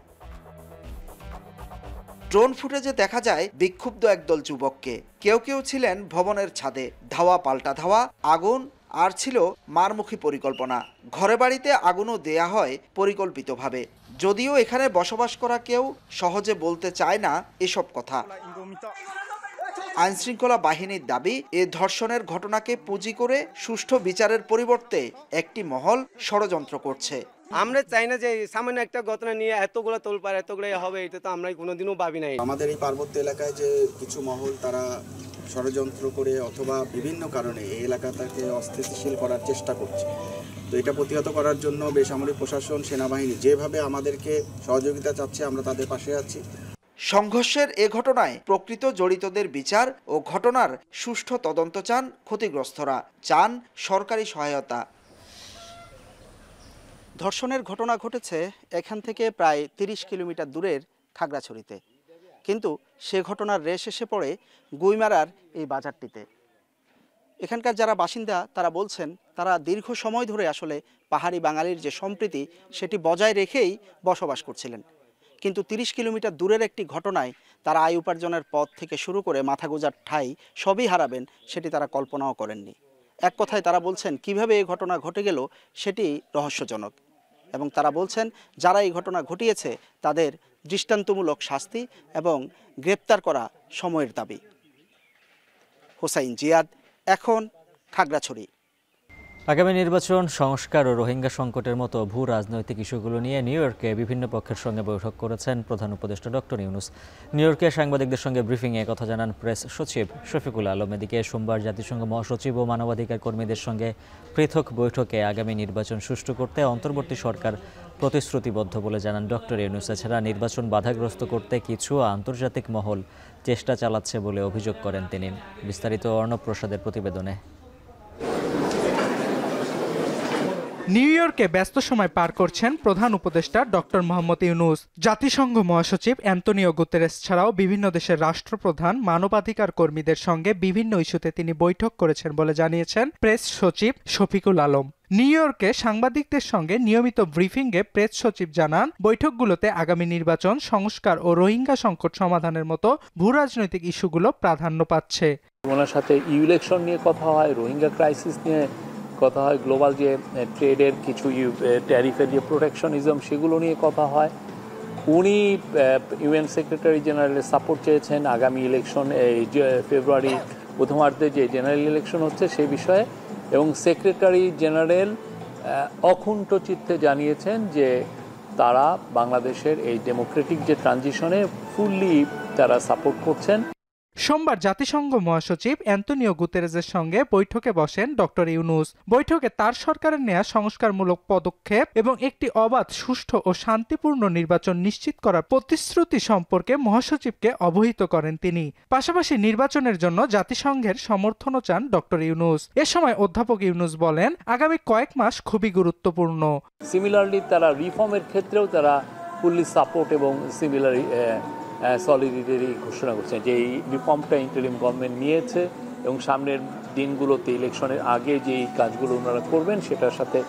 ড্রোন ফুটেজে দেখা যায় বিক্ষুব্ধ একদল যুবককে। কেউ কেউ ছিলেন ভবনের ছাদে, ধাওয়া পাল্টা ধাওয়া, আগুন, আর ছিল মারমুখী পরিকল্পনা। ঘরে বাড়িতে আগুনও দেয়া হয় পরিকল্পিতভাবে। যদিও এখানে বসবাস করা কেউ সহজে বলতে চায় না এসব কথা। আইনশৃঙ্খলা বাহিনীর দাবি, এ ধর্ষণের ঘটনাকে পুঁজি করে সুষ্ঠু বিচারের পরিবর্তে একটি মহল ষড়যন্ত্র করছে। আমরা চাই না যে সামান্য একটা ঘটনা নিয়ে এতগুলো তোলপাড় এতগুলো হবে, এটা তো আমরা কোনোদিনও ভাবি নাই। আমাদের এই পার্বত্য এলাকায় যে কিছু মহল তারা ষড়যন্ত্র করে অথবা বিভিন্ন কারণে এই এলাকাটাকে অস্থিতিশীল করার চেষ্টা করছে, তো এটা প্রতিহত করার জন্য বেসামরিক প্রশাসন, সেনাবাহিনী যেভাবে আমাদেরকে সহযোগিতা চাচ্ছে, আমরা তাদের পাশে আছি। সংঘর্ষের এ ঘটনায় প্রকৃত জড়িতদের বিচার ও ঘটনার সুষ্ঠু তদন্ত চান ক্ষতিগ্রস্তরা, চান সরকারি সহায়তা। ধর্ষণের ঘটনা ঘটেছে এখান থেকে প্রায় ৩০ কিলোমিটার দূরের খাগড়াছড়িতে, কিন্তু সে ঘটনার রেশ এসে পড়ে গুইমারার এই বাজারটিতে। এখানকার যারা বাসিন্দা তারা বলছেন, তারা দীর্ঘ সময় ধরে আসলে পাহাড়ি বাঙালির যে সম্প্রীতি সেটি বজায় রেখেই বসবাস করছিলেন, কিন্তু ৩০ কিলোমিটার দূরের একটি ঘটনায় তারা আয় উপার্জনের পথ থেকে শুরু করে মাথা গোঁজার ঠাঁই সবই হারাবেন, সেটি তারা কল্পনাও করেননি। এক কথায় তারা বলছেন, কিভাবে এই ঘটনা ঘটে গেল সেটি রহস্যজনক, এবং তারা বলছেন যারা এই ঘটনা ঘটিয়েছে তাদের দৃষ্টান্তমূলক শাস্তি এবং গ্রেপ্তার করা সময়ের দাবি। হোসাইন জিয়াদ, এখন, খাগড়াছড়ি। আগামী নির্বাচন, সংস্কার ও রোহিঙ্গা সংকটের মতো ভূ রাজনৈতিক ইস্যুগুলো নিয়ে নিউ ইয়র্কে বিভিন্ন পক্ষের সঙ্গে বৈঠক করেছেন প্রধান উপদেষ্টা ডক্টর ইউনূস। নিউ ইয়র্কে সাংবাদিকদের সঙ্গে ব্রিফিংয়ে কথা জানান প্রেস সচিব শফিকুল আলম। এদিকে সোমবার জাতিসংঘ মহাসচিব ও মানবাধিকার কর্মীদের সঙ্গে পৃথক বৈঠকে আগামী নির্বাচন সুষ্ঠু করতে অন্তর্বর্তী সরকার প্রতিশ্রুতিবদ্ধ বলে জানান ডক্টর ইউনূস। এছাড়া নির্বাচন বাধাগ্রস্ত করতে কিছু আন্তর্জাতিক মহল চেষ্টা চালাচ্ছে বলে অভিযোগ করেন তিনি। বিস্তারিত অর্ণব প্রসাদের প্রতিবেদনে। নিউ ইয়র্কে ব্যস্ত সময় পার করছেন প্রধান উপদেষ্টা ডক্টর মোহাম্মদ ইউনূস। জাতিসংঘ মহাসচিব অ্যান্তোনিও গুতেরেস ছাড়াও বিভিন্ন দেশের রাষ্ট্রপ্রধান, মানবাধিকার কর্মীদের সঙ্গে বিভিন্ন ইস্যুতে তিনি বৈঠক করেছেন বলে জানিয়েছেন প্রেস সচিব শফিকুল আলম। নিউ ইয়র্কে সাংবাদিকদের সঙ্গে নিয়মিত ব্রিফিংয়ে প্রেস সচিব জানান, বৈঠকগুলোতে আগামী নির্বাচন, সংস্কার ও রোহিঙ্গা সংকট সমাধানের মতো ভূরাজনৈতিক ইস্যুগুলো প্রাধান্য পাচ্ছে। ওনার সাথে ইলেকশন নিয়ে কথা হয়, রোহিঙ্গা ক্রাইসিস নিয়ে কথা হয়, গ্লোবাল যে ট্রেডের কিছু ট্যারিফের যে প্রোটেকশনিজম সেগুলো নিয়ে কথা হয়। উনি ইউএন সেক্রেটারি জেনারেলের সাপোর্ট চেয়েছেন আগামী ইলেকশন, এই ফেব্রুয়ারি প্রথমার্ধে যে জেনারেল ইলেকশন হচ্ছে সেই বিষয়ে, এবং সেক্রেটারি জেনারেল অকুণ্ঠ চিত্তে জানিয়েছেন যে তারা বাংলাদেশের এই ডেমোক্রেটিক যে ট্রানজিশনে ফুললি তারা সাপোর্ট করছেন। সোমবার জাতিসংঘ মহাসচিব অ্যান্তোনিও গুতেরেসের সঙ্গে বৈঠকে বসেন ডক্টর ইউনূস। বৈঠকে তার সরকারের নেয়া সংস্কারমূলক পদক্ষেপ এবং একটি অবাধ, সুষ্ঠু ও শান্তিপূর্ণ নির্বাচন নিশ্চিত করার প্রতিশ্রুতি সম্পর্কে মহাসচিবকে অবহিত করেন তিনি। পাশাপাশি নির্বাচনের জন্য জাতিসংঘের সমর্থনও চান ডক্টর ইউনূস। এ সময় অধ্যাপক ইউনূস বলেন, আগামী কয়েক মাস খুবই গুরুত্বপূর্ণ। সিমিলারলি তারা রিফর্মের ক্ষেত্রেও তারা ফুললি সাপোর্ট এবং সিমিলারি সলিডারিটি ঘোষণা করছেন যে এই রিফর্মটা ইন্টারিম গভর্নমেন্ট নিয়েছে এবং সামনের দিনগুলোতে ইলেকশনের আগে যেই কাজগুলো ওনারা করবেন সেটার সাথে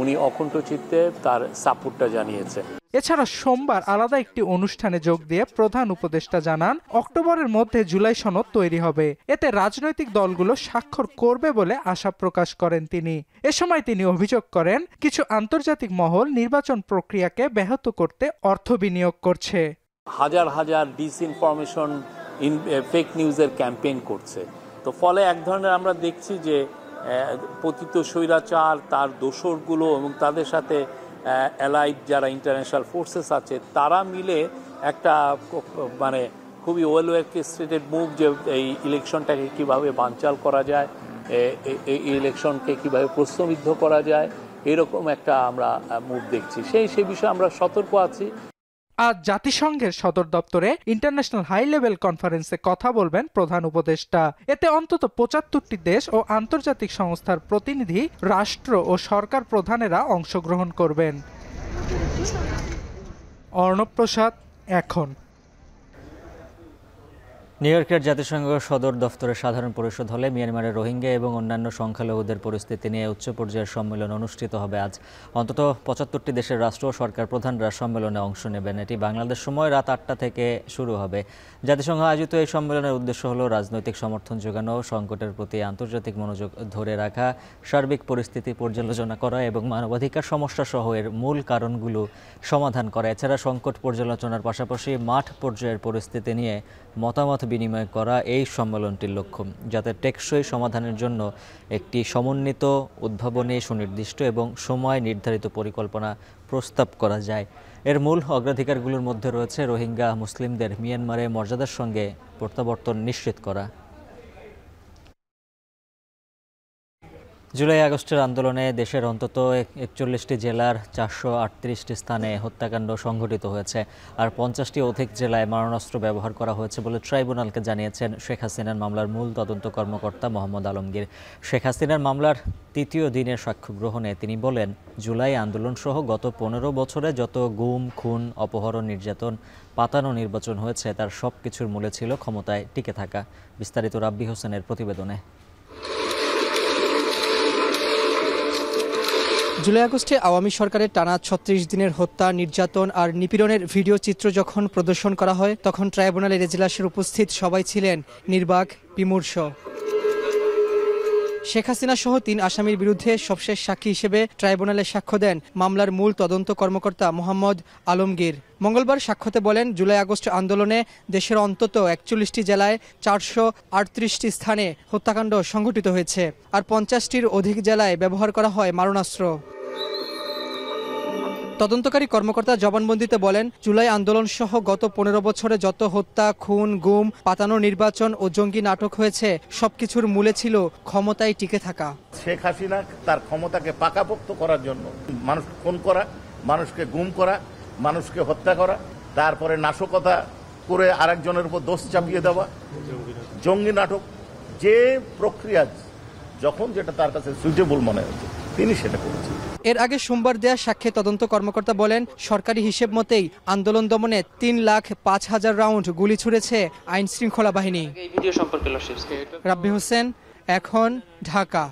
উনি অকুণ্ঠ চিত্তে তার সাপোর্টটা জানিয়েছে। এছাড়া সোমবার আলাদা একটি অনুষ্ঠানে যোগ দিয়ে প্রধান উপদেষ্টা জানান, অক্টোবরের মধ্যে জুলাই সনদ তৈরি হবে। এতে রাজনৈতিক দলগুলো স্বাক্ষর করবে বলে আশা প্রকাশ করেন তিনি। এ সময় তিনি অভিযোগ করেন, কিছু আন্তর্জাতিক মহল নির্বাচন প্রক্রিয়াকে ব্যাহত করতে অর্থ বিনিয়োগ করছে। হাজার হাজার ডিসইনফরমেশন, ফেক নিউজের ক্যাম্পেইন করছে। তো ফলে এক ধরনের আমরা দেখছি যে পতিত স্বৈরাচার, তার দোসরগুলো এবং তাদের সাথে অ্যালাইড যারা ইন্টারন্যাশনাল ফোর্সেস আছে তারা মিলে একটা মানে খুবই ওয়েল অর্কেস্ট্রেটেড মুভ, যে এই ইলেকশনটাকে কীভাবে বানচাল করা যায়, এই ইলেকশনকে কীভাবে প্রশ্নবিদ্ধ করা যায়, এরকম একটা আমরা মুভ দেখছি। সেই বিষয়ে আমরা সতর্ক আছি। আজ জাতিসংঘের সদর দপ্তরে ইন্টারন্যাশনাল হাই লেভেল কনফারেন্সে কথা বলবেন প্রধান উপদেষ্টা। এতে অন্তত ৭৫টি দেশ ও আন্তর্জাতিক সংস্থার প্রতিনিধি, রাষ্ট্র ও সরকার প্রধানেরা অংশগ্রহণ করবেন। অর্ণব প্রসাদ, এখন। নিউ ইয়র্কের জাতিসংঘ সদর দফতরের সাধারণ পরিষদ হলে মিয়ানমারের রোহিঙ্গা এবং অন্যান্য সংখ্যালঘুদের পরিস্থিতি নিয়ে উচ্চ পর্যায়ের সম্মেলন অনুষ্ঠিত হবে আজ। অন্তত ৭৫টি দেশের রাষ্ট্র ও সরকার প্রধানরা সম্মেলনে অংশ নেবেন। এটি বাংলাদেশ সময় রাত ৮টা থেকে শুরু হবে। জাতিসংঘ আয়োজিত এই সম্মেলনের উদ্দেশ্য হল রাজনৈতিক সমর্থন যোগানো, সংকটের প্রতি আন্তর্জাতিক মনোযোগ ধরে রাখা, সার্বিক পরিস্থিতি পর্যালোচনা করা এবং মানবাধিকার সমস্যা সহ এর মূল কারণগুলো সমাধান করা। এছাড়া সংকট পর্যালোচনার পাশাপাশি মাঠ পর্যায়ের পরিস্থিতি নিয়ে মতামত বিনিময় করা এই সম্মেলনটির লক্ষ্য, যাতে টেকসই সমাধানের জন্য একটি সমন্বিত, উদ্ভাবনী, সুনির্দিষ্ট এবং সময় নির্ধারিত পরিকল্পনা প্রস্তাব করা যায়। এর মূল অগ্রাধিকারগুলোর মধ্যে রয়েছে রোহিঙ্গা মুসলিমদের মিয়ানমারে মর্যাদার সঙ্গে প্রত্যাবর্তন নিশ্চিত করা। জুলাই আগস্টের আন্দোলনে দেশের অন্তত ৪১টি জেলার ৪৩৮টি স্থানে হত্যাকাণ্ড সংঘটিত হয়েছে, আর ৫০টি অধিক জেলায় মারণাস্ত্র ব্যবহার করা হয়েছে বলে ট্রাইব্যুনালকে জানিয়েছেন শেখ হাসিনার মামলার মূল তদন্ত কর্মকর্তা মোহাম্মদ আলমগীর। শেখ হাসিনার মামলার তৃতীয় দিনের সাক্ষ্য গ্রহণে তিনি বলেন, জুলাই আন্দোলন সহ গত ১৫ বছরে যত গুম, খুন, অপহরণ, নির্যাতন, পাতানো নির্বাচন হয়েছে তার সব কিছুর মূলে ছিল ক্ষমতায় টিকে থাকা। বিস্তারিত রাব্বি হোসেনের প্রতিবেদনে। জুলাই আগস্টে আওয়ামী সরকারের টানা ৩৬ দিনের হত্যা, নির্যাতন আর নিপীড়নের ভিডিও চিত্র যখন প্রদর্শন করা হয়, তখন ট্রাইব্যুনালের এজলাসের উপস্থিত সবাই ছিলেন নির্বাক, বিমূর্ষ। শেখ হাসিনা সহ ৩ আসামির বিরুদ্ধে সবশেষ সাক্ষী হিসেবে ট্রাইব্যুনালে সাক্ষ্য দেন মামলার মূল তদন্ত কর্মকর্তা মোহাম্মদ আলমগীর। মঙ্গলবার সাক্ষ্যতে বলেন, জুলাই আগস্ট আন্দোলনে দেশের অন্তত ৪১টি জেলায় ৪৩৮টি স্থানে হত্যাকাণ্ড সংঘটিত হয়েছে, আর ৫০টির অধিক জেলায় ব্যবহার করা হয় মারণাস্ত্র। তদন্তকারী কর্মকর্তা জবানবন্দিতে বলেন, জুলাই আন্দোলন সহ গত ১৫ বছরে যত হত্যা, খুন, গুম, পাতানো নির্বাচন ও জঙ্গি নাটক হয়েছে সবকিছুর মূলে ছিল ক্ষমতায় টিকে থাকা। শেখ হাসিনা তার ক্ষমতাকে পাকাপোক্ত করার জন্য মানুষ খুন করা, মানুষকে গুম করা, মানুষকে হত্যা করা, তারপরে নাশকতা করে আরেকজনের উপর দোষ চাপিয়ে দেওয়া, জঙ্গি নাটক, যে প্রক্রিয়া যখন যেটা তার কাছে সুইটেবল মনে হচ্ছে তিনি সেটা করেছেন। এর আগে সোমবার দেয়া সাক্ষ্যে তদন্ত কর্মকর্তা বলেন, সরকারি হিসেব মতেই আন্দোলন দমনে ৩,০৫,০০০ রাউন্ড গুলি ছুড়েছে আইন শৃঙ্খলা বাহিনী। রাব্বি হোসেন, এখন, ঢাকা।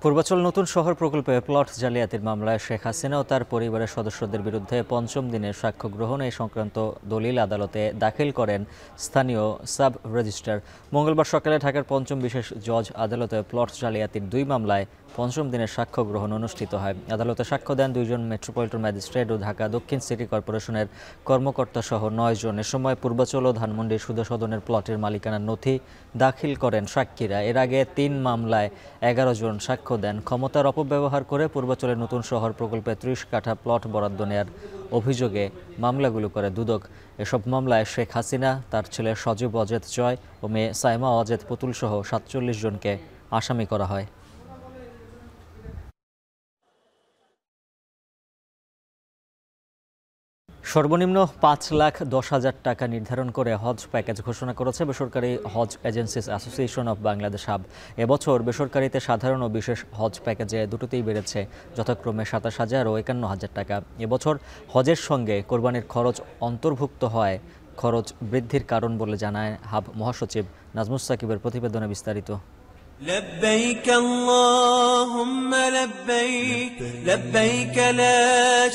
পূর্বাচল নতুন শহর প্রকল্পে প্লট জালিয়াতির মামলায় শেখ হাসিনা ও তার পরিবারের সদস্যদের বিরুদ্ধে ৫ম দিনের সাক্ষ্য গ্রহণ এই সংক্রান্ত দলিল আদালতে দাখিল করেন স্থানীয় সাব রেজিস্ট্রার। মঙ্গলবার সকালে ঢাকার ৫ম বিশেষ জজ আদালতে প্লট জালিয়াতির ২ মামলায় ৫ম দিনের সাক্ষ্য গ্রহণ অনুষ্ঠিত হয়। আদালতে সাক্ষ্য দেন ২ জন মেট্রোপলিটন ম্যাজিস্ট্রেট ও ঢাকা দক্ষিণ সিটি কর্পোরেশনের কর্মকর্তা সহ ৯ জন। এ সময় পূর্বাচল ও ধানমন্ডির সুধা সদনের প্লটের মালিকানার নথি দাখিল করেন সাক্ষীরা। এর আগে ৩ মামলায় ১১ জন সাক্ষ্য দেন। ক্ষমতার অপব্যবহার করে পূর্বাচলের নতুন শহর প্রকল্পে ৩০ কাঠা প্লট বরাদ্দ নেয়ার অভিযোগে মামলাগুলো করে দুদক। এসব মামলায় শেখ হাসিনা, তার ছেলে সজীব অজেদ জয় ও মেয়ে সাইমা অজেদ পুতুল সহ ৪৭ জনকে আসামি করা হয়। সর্বনিম্ন ৫,১০,০০০ টাকা নির্ধারণ করে হজ প্যাকেজ ঘোষণা করেছে বেসরকারি Hajj Agencies Association of Bangladesh HAAB. এবছর বেসরকারিতে সাধারণ ও বিশেষ হজ প্যাকেজে দুটোতেই বেড়েছে, যথাক্রমে ২৭,০০০ ও ৫১,০০০ টাকা। এবছর হজের সঙ্গে কোরবানির খরচ অন্তর্ভুক্ত হয় খরচ বৃদ্ধির কারণ বলে জানায় হাব মহাসচিব নাজমুস সাকিবের প্রতিবেদনে বিস্তারিত। لبيك اللهم لبيك لبيك لا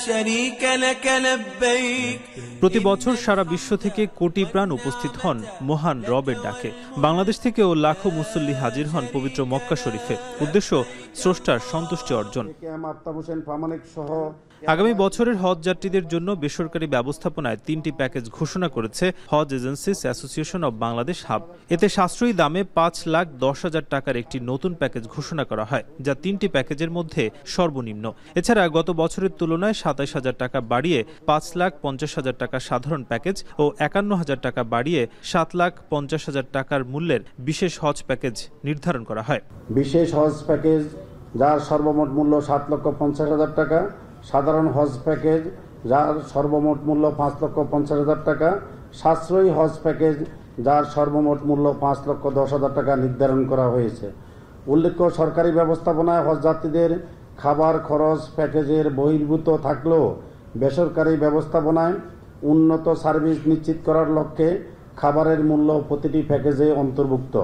شريك لك لبيك। প্রতি বছর সারা বিশ্ব থেকে কোটি প্রাণ উপস্থিত হন মহান রবের ডাকে। বাংলাদেশ থেকেও লাখো মুসল্লি হাজির হন পবিত্র মক্কা শরীফে। উদ্দেশ্য স্রষ্টার সন্তুষ্টি অর্জন। আগামী বছরের হজ যাত্রীদের জন্য বেসরকারি ব্যবস্থাপনায় ৩টি প্যাকেজ ঘোষণা করেছে Hajj Agencies Association of Bangladesh HAAB. এতে সাশ্রয়ী দামে ৫,১০,০০০ টাকার একটি নতুন প্যাকেজ ঘোষণা করা হয়, যা ৩টি প্যাকেজের মধ্যে সর্বনিম্ন। এছাড়া গত বছরের তুলনায় ২৭,০০০ টাকা বাড়িয়ে ৫,৫০,০০০ টাকা সাধারণ প্যাকেজ ও ৫১,০০০ টাকা বাড়িয়ে ৭,৫০,০০০ টাকার মূল্যের বিশেষ হজ প্যাকেজ নির্ধারণ করা হয়। বিশেষ হজ প্যাকেজ যার সর্বমোট মূল্য ৭,৫০,০০০ টাকা, সাধারণ হজ প্যাকেজ যার সর্বমোট মূল্য ৫,৫০,০০০ টাকা, সাশ্রয়ী হজ প্যাকেজ যার সর্বমোট মূল্য ৫,১০,০০০ টাকা নির্ধারণ করা হয়েছে। উল্লেখ্য, সরকারি ব্যবস্থাপনায় হজ যাত্রীদের খাবার খরচ প্যাকেজের বহির্ভূত থাকলেও বেসরকারি ব্যবস্থাপনায় উন্নত সার্ভিস নিশ্চিত করার লক্ষ্যে খাবারের মূল্য প্রতিটি প্যাকেজে অন্তর্ভুক্ত।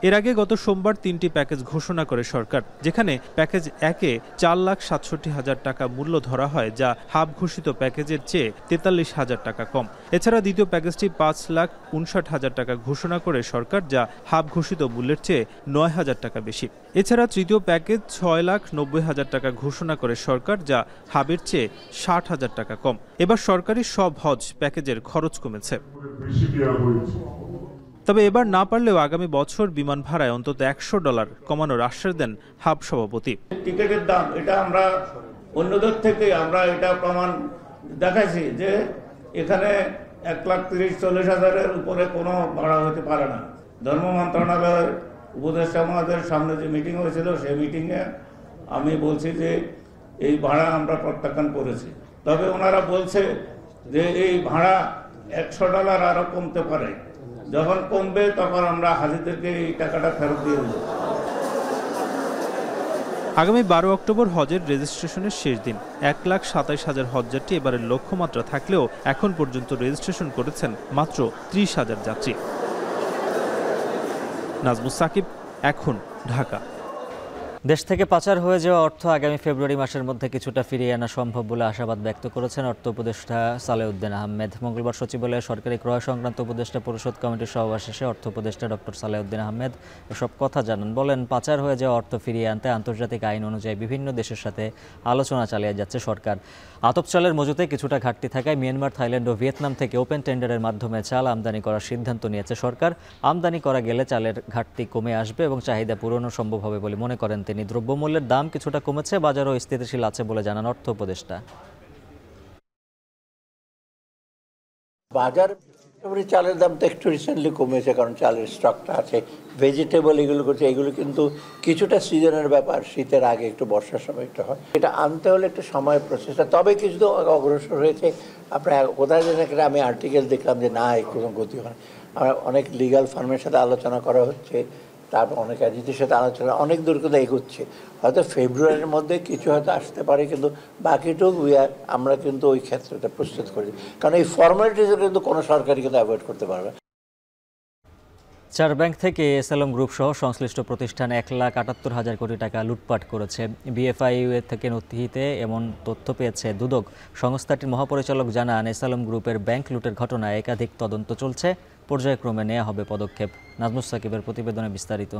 এর আগে গত সোমবার 3টি প্যাকেজ ঘোষণা করে সরকার, যেখানে প্যাকেজ 1-এ 4,67,000 টাকা মূল্য ধরা হয়, যা হাব ঘোষিত প্যাকেজের চেয়ে 43,000 টাকা কম। এছাড়া দ্বিতীয় প্যাকেজটি 5,59,000 টাকা ঘোষণা করে সরকার, যা হাব ঘোষিত মূল্যের চেয়ে 9,000 টাকা বেশি। এছাড়া তৃতীয় প্যাকেজ 6,90,000 টাকা ঘোষণা করে সরকার, যা হাবের চেয়ে 60,000 টাকা কম। এবার সরকারি সব হজ প্যাকেজের খরচ কমেছে। তবে এবার না পারলেও আগামী বছর বিমান ভাড়ায় অন্তত $100 কমানোর আশ্বাস দেন হাব সভাপতি। টিকিটের দাম এটা আমরা অন্যদের থেকে আমরা এটা প্রমাণ দেখাইছি যে এখানে 1,30,40,000-এর উপরে কোনো ভাড়া হতে পারে না। ধর্ম মন্ত্রণালয়ের উপদেষ্টা মহোদয়ের সামনে যে মিটিং হয়েছিল সেই মিটিংয়ে আমি বলছি যে এই ভাড়া আমরা প্রত্যাখ্যান করেছি। তবে ওনারা বলছে যে এই ভাড়া $100 আরো কমতে পারে, যখন কমবে তখন আমরা হাজিদেরকে এই টাকাটা ফেরত দিয়ে দেব। আগামী 12 অক্টোবর হজের রেজিস্ট্রেশনের শেষ দিন। 1,27,000 হজযাত্রী এবারের লক্ষ্যমাত্রা থাকলেও এখন পর্যন্ত রেজিস্ট্রেশন করেছেন মাত্র 30,000 যাত্রী। নাজমুস সাকিব, এখন, ঢাকা। দেশ থেকে পাচার হয়ে যাওয়া অর্থ আগামী ফেব্রুয়ারি মাসের মধ্যে কিছুটা ফিরিয়ে আনা সম্ভব বলে আশাবাদ ব্যক্ত করেছেন অর্থ উপদেষ্টা সালেউদ্দিন আহমেদ। মঙ্গলবার সচিবালয়ে সরকারি ক্রয় সংক্রান্ত উপদেষ্টা পরিষদ কমিটির সভা শেষে অর্থ উপদেষ্টা ডক্টর সালেউদ্দিন আহমেদ এসব কথা জানান। বলেন, পাচার হয়ে যাওয়া অর্থ ফিরিয়ে আনতে আন্তর্জাতিক আইন অনুযায়ী বিভিন্ন দেশের সাথে আলোচনা চালিয়ে যাচ্ছে সরকার। আতপ চালের মজুতে কিছুটা ঘাটতি থাকায় মিয়ানমার, থাইল্যান্ড ও ভিয়েতনাম থেকে ওপেন টেন্ডারের মাধ্যমে চাল আমদানি করার সিদ্ধান্ত নিয়েছে সরকার। আমদানি করা গেলে চালের ঘাটতি কমে আসবে এবং চাহিদা পূরণও সম্ভব হবে বলে মনে করেন তিনি। দ্রব্যমূল্যের দাম কিছুটা কমেছে, বাজারও স্থিতিশীল আছে বলে জানান অর্থ উপদেষ্টা। বাজার চালের দাম তো একটু রিসেন্টলি কমেছে, কারণ চালের স্টকটা আছে। ভেজিটেবল এগুলো করছে, এগুলো কিন্তু কিছুটা সিজনের ব্যাপার, শীতের আগে একটু বর্ষার সময় একটু হয়। এটা আনতে হলে একটু সময় প্রসেসটা, তবে কিছু তো অগ্রসর হয়েছে। আপনার কোথায় যেন একটা আমি আর্টিকেল দেখলাম যে না কোনো গতি হয়। আমরা অনেক লিগাল ফার্মের সাথে আলোচনা করা হচ্ছে, তারপর অনেক এজেন্সির সাথে আলোচনা অনেক দূর করে এগোচ্ছে। হয়তো ফেব্রুয়ারির মধ্যে কিছু হয়তো আসতে পারে, কিন্তু বাকিটুকু আমরা কিন্তু ওই ক্ষেত্রটা প্রস্তুত করি, কারণ এই ফর্মালিটিসও কিন্তু কোনো সরকারই কিন্তু অ্যাভয়েড করতে পারবে। 4 ব্যাংক থেকে এসএলএম গ্রুপ সহ সংশ্লিষ্ট প্রতিষ্ঠান 1,78,000 কোটি টাকা লুটপাট করেছে। বিএফআইইউ থেকে নথিতে এমন তথ্য পেয়েছে দুদক। সংস্থাটির মহাপরিচালক জানান, এসএলএম গ্রুপের ব্যাংক লুটের ঘটনায় একাধিক তদন্ত চলছে, পর্যায়ক্রমে নেওয়া হবে পদক্ষেপ। নাজমুস সাকিবের প্রতিবেদনে বিস্তারিত।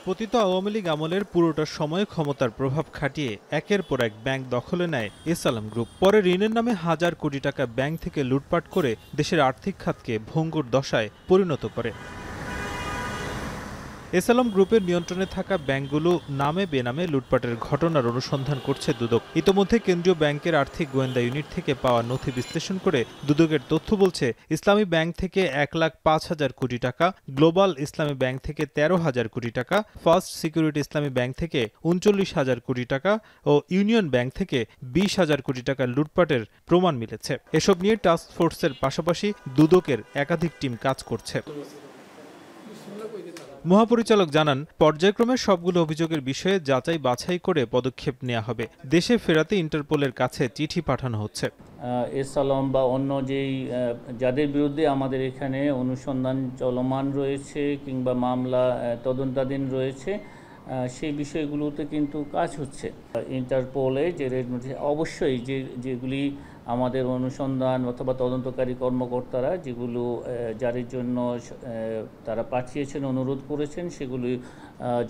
পতিত আওয়ামী লীগ আমলের পুরোটা সময় ক্ষমতার প্রভাব খাটিয়ে একের পর এক ব্যাংক দখলে নেয় এসএলএম গ্রুপ। পরে ঋণের নামে হাজার কোটি টাকা ব্যাংক থেকে লুটপাট করে দেশের আর্থিক খাতকে ভঙ্গুর দশায় পরিণত করে। এসএলএম গ্রুপের নিয়ন্ত্রণে থাকা ব্যাংকগুলো নামে বেনামে লুটপাটের ঘটনার অনুসন্ধান করছে দুদক। ইতোমধ্যে কেন্দ্রীয় ব্যাংকের আর্থিক গোয়েন্দা ইউনিট থেকে পাওয়া নথি বিশ্লেষণ করে দুদকের তথ্য বলছে, ইসলামী ব্যাংক থেকে 1,05,000 কোটি টাকা, গ্লোবাল ইসলামী ব্যাংক থেকে 13,000 কোটি টাকা, ফার্স্ট সিকিউরিটি ইসলামী ব্যাংক থেকে 39,000 কোটি টাকা ও ইউনিয়ন ব্যাংক থেকে 20,000 কোটি টাকা লুটপাটের প্রমাণ মিলেছে। এসব নিয়ে টাস্ক ফোর্সের পাশাপাশি দুদকের একাধিক টিম কাজ করছে। মহাপরিচালক জানান, পর্যায়ক্রমে সবগুলো অভিযোগের বিষয়ে যাচাই বাছাই করে পদক্ষেপ নেওয়া হবে। দেশে ফেরাতে ইন্টারপোলের কাছে চিঠি পাঠানো হচ্ছে। এসএলএম বা অন্য যেই যাদের বিরুদ্ধে আমাদের এখানে অনুসন্ধান চলমান রয়েছে কিংবা মামলা তদন্তাধীন রয়েছে, সেই বিষয়গুলোতে কিন্তু কাজ হচ্ছে। ইন্টারপোলে যে রেড নোটিশ অবশ্যই যেগুলি আমাদের অনুসন্ধান অথবা তদন্তকারী কর্মকর্তারা যেগুলো জারির জন্য তারা পাঠিয়েছেন, অনুরোধ করেছেন, সেগুলি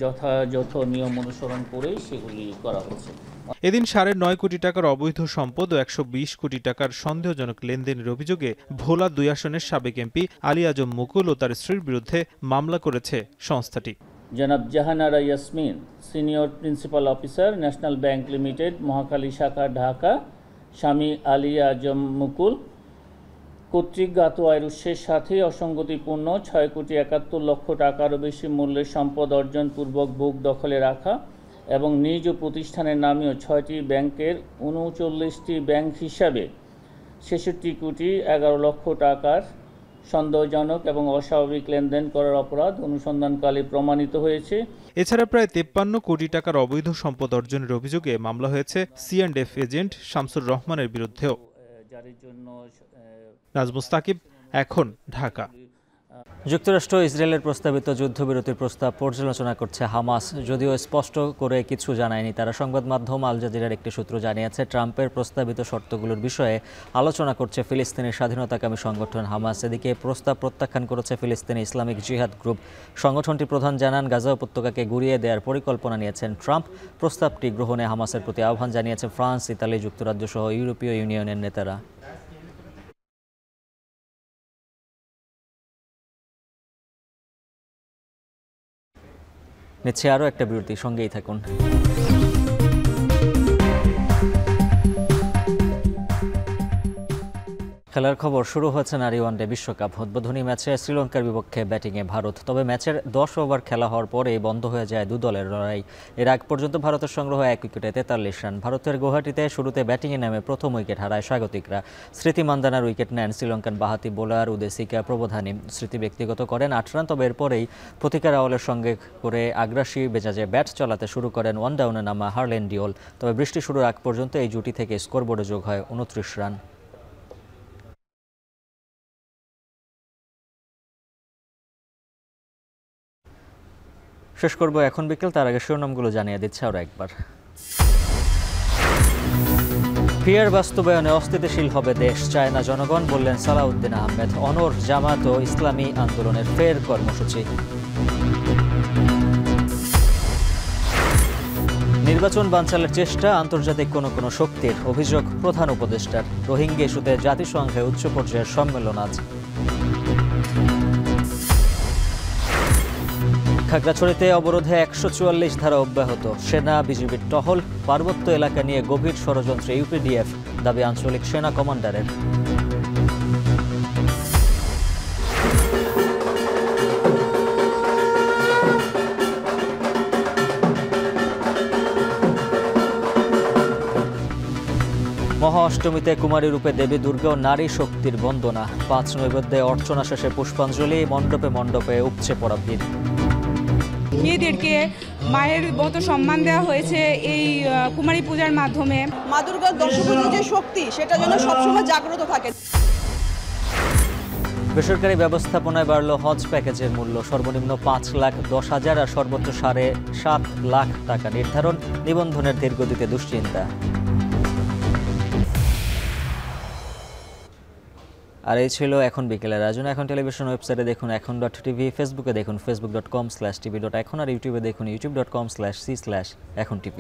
যথাযথ নিয়ম অনুসরণ করেই সেগুলি করা হচ্ছে। এদিন 9.5 কোটি টাকার অবৈধ সম্পদ ও 120 কোটি টাকার সন্দেহজনক লেনদেনের অভিযোগে ভোলা 2 আসনের সাবেক এমপি আলী আজম মুকুল ও তার স্ত্রীর বিরুদ্ধে মামলা করেছে সংস্থাটি। জনাব Jahanara Yasmin, senior principal officer, national bank limited, Mohakhali শাখা, ঢাকা, স্বামী আলী আজম মুকুল কর্তৃক জ্ঞাত আয়ের উৎসের সাথে অসঙ্গতিপূর্ণ 6,71,00,000 টাকারও বেশি মূল্যের সম্পদ অর্জনপূর্বক বুক দখলে রাখা এবং নিজ প্রতিষ্ঠানের নামেও 6টি ব্যাংকের 39টি ব্যাংক হিসাবে 66,11,00,000 টাকার সন্দেহজনক এবং অস্বাভাবিক লেনদেন করার অপরাধ অনুসন্ধানকালে প্রমাণিত হয়েছে। এছাড়া প্রায় 53 কোটি টাকার অবৈধ সম্পদ অর্জনের অভিযোগে মামলা হয়েছে C&F এজেন্ট শামসুর রহমানের বিরুদ্ধেও। জারির জন্য নাজমুস তাকিব, এখন ঢাকা। যুক্তরাষ্ট্র ইসরায়েলের প্রস্তাবিত যুদ্ধবিরতির প্রস্তাব পর্যালোচনা করছে হামাস। যদিও স্পষ্ট করে কিছু জানায়নি তারা। সংবাদ মাধ্যম আল জাজিরার একটি সূত্র জানিয়েছে, ট্রাম্পের প্রস্তাবিত শর্তগুলোর বিষয়ে আলোচনা করছে ফিলিস্তিনের স্বাধীনতাকামী সংগঠন হামাস। এদিকে প্রস্তাব প্রত্যাখ্যান করেছে ফিলিস্তিনি ইসলামিক জিহাদ গ্রুপ। সংগঠনটির প্রধান জানান, গাজা উপত্যকাকে গুড়িয়ে দেওয়ার পরিকল্পনা নিয়েছেন ট্রাম্প। প্রস্তাবটি গ্রহণে হামাসের প্রতি আহ্বান জানিয়েছে ফ্রান্স, ইতালি, যুক্তরাজ্য সহ ইউরোপীয় ইউনিয়নের নেতারা। নিচ্ছে আরও একটা বিরতি, সঙ্গেই থাকুন। খেলার খবর শুরু হয়েছে নারী ওয়ানডে বিশ্বকাপ। উদ্বোধনী ম্যাচে শ্রীলঙ্কার বিপক্ষে ব্যাটিংয়ে ভারত। তবে ম্যাচের 10 ওভার খেলা হওয়ার পরেই বন্ধ হয়ে যায় দু দলের লড়াই। এর আগ পর্যন্ত ভারতের সংগ্রহ 1 উইকেটে 43 রান। ভারতের গুয়াহাটিতে শুরুতে ব্যাটিংয়ে নেমে প্রথম উইকেট হারায় স্বাগতিকরা। স্মৃতি মান্দানার উইকেট নেন শ্রীলঙ্কান বাহাতি বোলার উদেসিকা প্রবোধানী। স্মৃতি ব্যক্তিগত করেন 8 রান। তবে এরপরেই প্রতিকার রাওয়ালের সঙ্গে করে আগ্রাসী মেজাজে ব্যাট চালাতে শুরু করেন ওয়ান ডাউনে নামা হার্লেন ডিওল। তবে বৃষ্টি শুরুর আগ পর্যন্ত এই জুটি থেকে স্কোরবোর্ডে যোগ হয় 29 রান। শেষ করব এখন বিকেল, তার আগে শিরোনামগুলো জানিয়ে দিচ্ছে আরও একবার। পিয়ার বাস্তবায়নে অস্থিতিশীল হবে দেশ, চায় না জনগণ, বললেন সালাউদ্দিন আহমেদ। অনর, জামাত ও ইসলামী আন্দোলনের ফের কর্মসূচি। নির্বাচন বানচালের চেষ্টা আন্তর্জাতিক কোনো শক্তির, অভিযোগ প্রধান উপদেষ্টার। রোহিঙ্গা ইস্যুতে জাতিসংঘে উচ্চ পর্যায়ের সম্মেলন আজ। খাগড়াছড়িতে অবরোধে 144 ধারা অব্যাহত। সেনা বিজিবির টহল। পার্বত্য এলাকা নিয়ে গভীর ষড়যন্ত্রে ইউপিডিএফ, দাবি আঞ্চলিক সেনা কমান্ডারের। মহা অষ্টমীতে কুমারী রূপে দেবী দুর্গা ও নারী শক্তির বন্দনা। 5 নৈবেদ্যে অর্চনা শেষে পুষ্পাঞ্জলি। মণ্ডপে মণ্ডপে উপচে পড়া ভিড়। মেয়েদেরকে মায়ের মতো সম্মান দেওয়া হয়েছে এই কুমারী পূজার মাধ্যমে। মা দুর্গার দর্শনীয় যে শক্তি, সেটা যেন সবসময় জাগ্রত থাকে। বেসরকারি ব্যবস্থাপনায় বাড়ল হজ প্যাকেজের মূল্য। সর্বনিম্ন 5,10,000 আর সর্বোচ্চ 7.5 লাখ টাকা নির্ধারণ। নিবন্ধনের দীর্ঘদিতে দুশ্চিন্তা। আর এই ছিল এখন বিকেলের আয়োজন। এখন টেলিভিশন ওয়েবসাইটে দেখুন এখন.tv, ফেসবুকে দেখুন facebook.com/tv.এখন, আর ইউটিউবে দেখুন youtube.com/c/echontv।